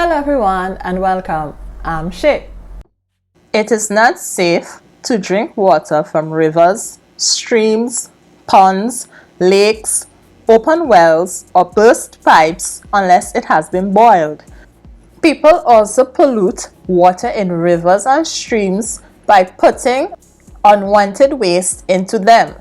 Hello everyone and welcome. I'm Shay. It is not safe to drink water from rivers, streams, ponds, lakes, open wells, or burst pipes unless it has been boiled. People also pollute water in rivers and streams by putting unwanted waste into them.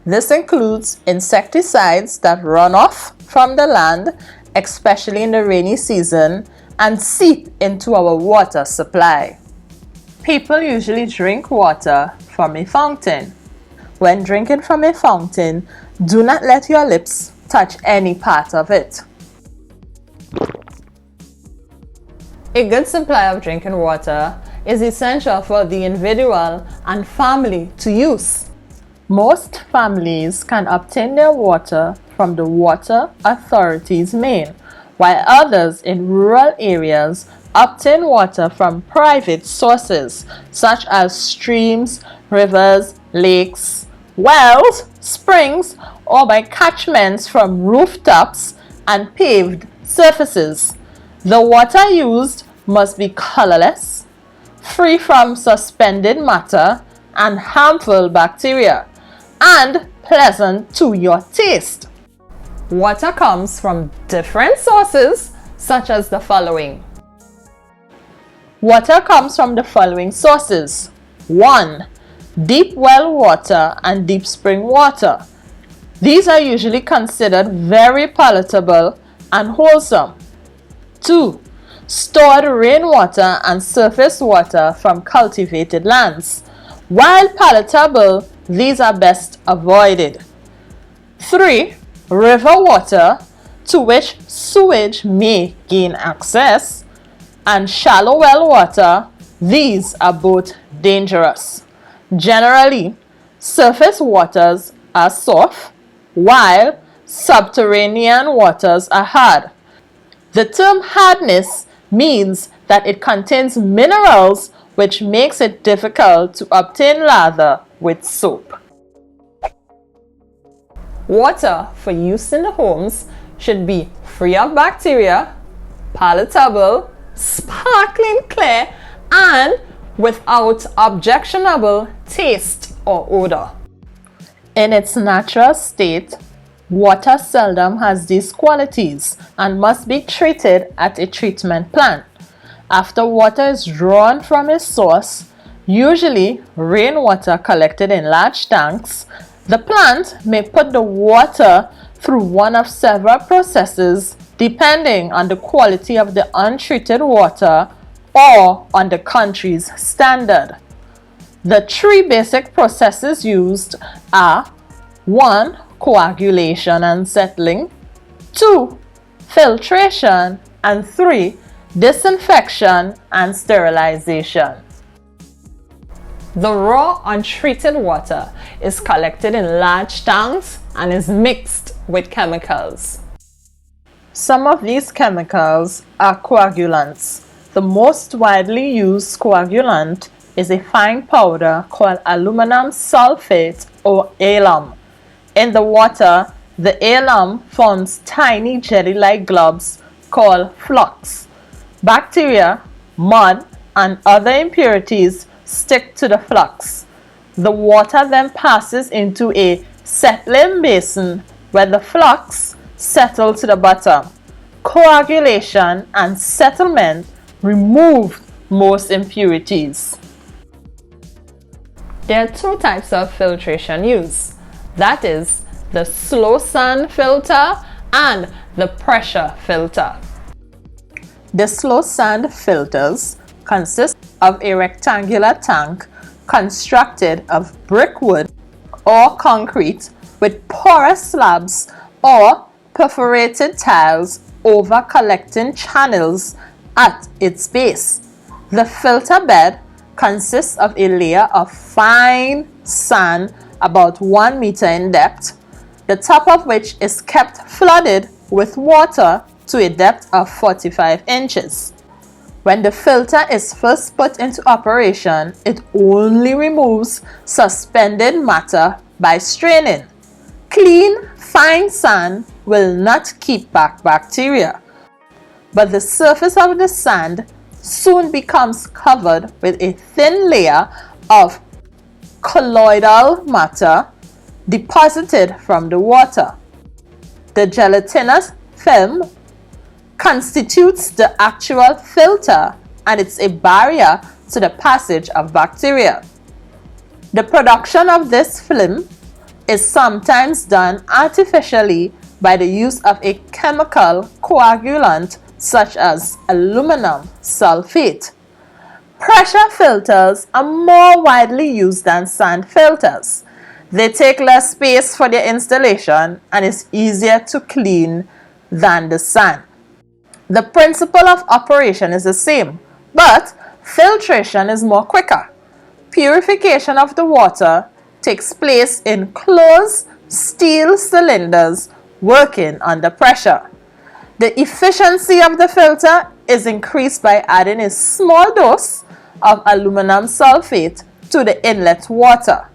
This includes insecticides that run off from the land, especially in the rainy season, and seep into our water supply. People usually drink water from a fountain. When drinking from a fountain, do not let your lips touch any part of it. A good supply of drinking water is essential for the individual and family to use. Most families can obtain their water from the water authority's main, while others in rural areas obtain water from private sources such as streams, rivers, lakes, wells, springs, or by catchments from rooftops and paved surfaces. The water used must be colorless, free from suspended matter and harmful bacteria, and pleasant to your taste. Water comes from different sources such as the following. Water comes from the following sources. 1. Deep well water and deep spring water. These are usually considered very palatable and wholesome. 2. Stored rainwater and surface water from cultivated lands. While palatable, these are best avoided. 3. River water, to which sewage may gain access, and shallow well water. These are both dangerous. Generally, surface waters are soft, while subterranean waters are hard. The term hardness means that it contains minerals which makes it difficult to obtain lather with soap. Water for use in the homes should be free of bacteria, palatable, sparkling clear, and without objectionable taste or odor. In its natural state, water seldom has these qualities and must be treated at a treatment plant. After water is drawn from a source, usually rainwater collected in large tanks, the plant may put the water through one of several processes depending on the quality of the untreated water or on the country's standard. The three basic processes used are 1. Coagulation and settling, 2. Filtration, and 3. Disinfection and sterilization. The raw untreated water is collected in large tanks and is mixed with chemicals. Some of these chemicals are coagulants. The most widely used coagulant is a fine powder called aluminum sulfate or alum. In the water, the alum forms tiny jelly-like globs called flux. Bacteria, mud, and other impurities stick to the flux. The water then passes into a settling basin where the flux settles to the bottom. Coagulation and settlement remove most impurities. There are two types of filtration used. That is the slow sand filter and the pressure filter. The slow sand filters consist of a rectangular tank constructed of brickwood or concrete with porous slabs or perforated tiles over collecting channels at its base. The filter bed consists of a layer of fine sand about 1 meter in depth, the top of which is kept flooded with water to a depth of 45 inches. When the filter is first put into operation, it only removes suspended matter by straining. Clean, fine sand will not keep back bacteria. but the surface of the sand soon becomes covered with a thin layer of colloidal matter deposited from the water. The gelatinous film constitutes the actual filter, and it's a barrier to the passage of bacteria. The production of this film is sometimes done artificially by the use of a chemical coagulant such as aluminum sulfate. Pressure filters are more widely used than sand filters. They take less space for their installation and is easier to clean than the sand. The principle of operation is the same, but filtration is more quicker. Purification of the water takes place in closed steel cylinders working under pressure. The efficiency of the filter is increased by adding a small dose of aluminum sulfate to the inlet water.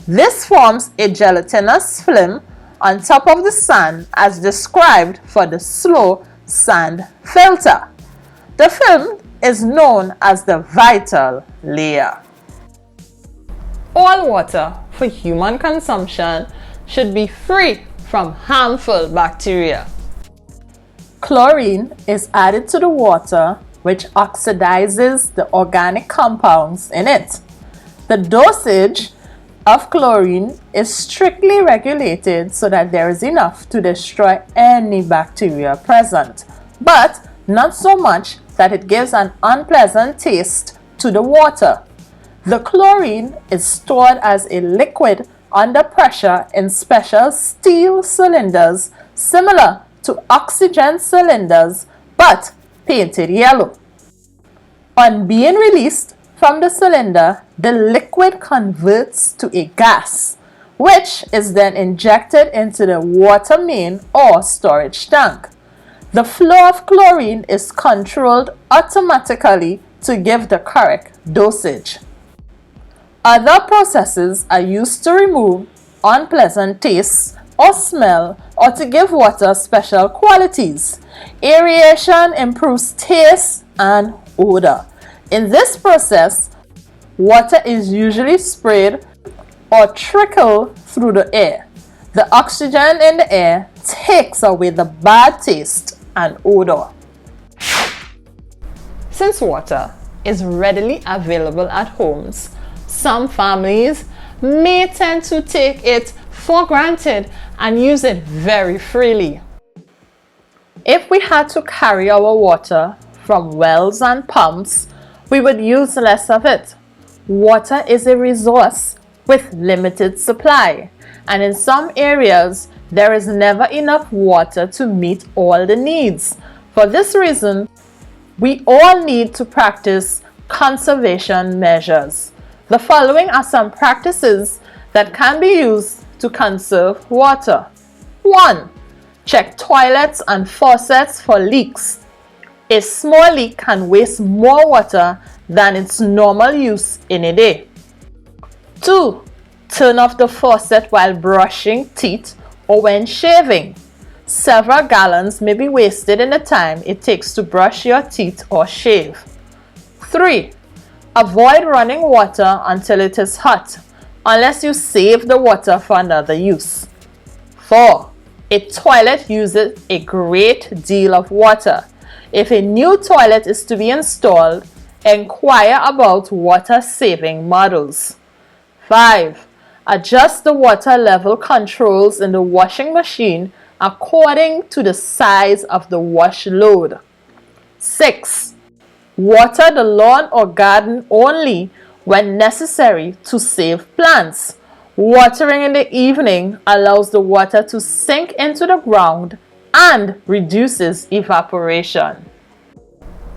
This forms a gelatinous film on top of the sand as described for the slow sand filter. The film is known as the vital layer. All water for human consumption should be free from harmful bacteria. Chlorine is added to the water, which oxidizes the organic compounds in it. The dosage of chlorine is strictly regulated so that there is enough to destroy any bacteria present, but not so much that it gives an unpleasant taste to the water. The chlorine is stored as a liquid under pressure in special steel cylinders similar to oxygen cylinders but painted yellow. On being released from the cylinder, the liquid converts to a gas, which is then injected into the water main or storage tank. The flow of chlorine is controlled automatically to give the correct dosage. Other processes are used to remove unpleasant taste or smell or to give water special qualities. Aeration improves taste and odor. In this process, water is usually sprayed or trickled through the air. The oxygen in the air takes away the bad taste and odor. Since water is readily available at homes, some families may tend to take it for granted and use it very freely. If we had to carry our water from wells and pumps, we would use less of it. Water is a resource with limited supply, and in some areas, there is never enough water to meet all the needs. For this reason, we all need to practice conservation measures. The following are some practices that can be used to conserve water. 1. Check toilets and faucets for leaks. A small leak can waste more water than its normal use in a day. 2. Turn off the faucet while brushing teeth or when shaving. Several gallons may be wasted in the time it takes to brush your teeth or shave. 3. Avoid running water until it is hot, unless you save the water for another use. 4. A toilet uses a great deal of water. If a new toilet is to be installed, inquire about water-saving models. 5. Adjust the water level controls in the washing machine according to the size of the wash load. 6. Water the lawn or garden only when necessary to save plants. Watering in the evening allows the water to sink into the ground and reduces evaporation.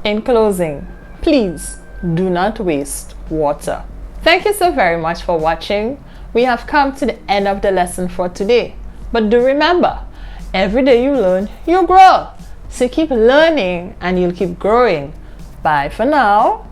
In closing, please do not waste water. Thank you so very much for watching. We have come to the end of the lesson for today. But do remember, every day you learn, you grow. So keep learning and you'll keep growing. Bye for now.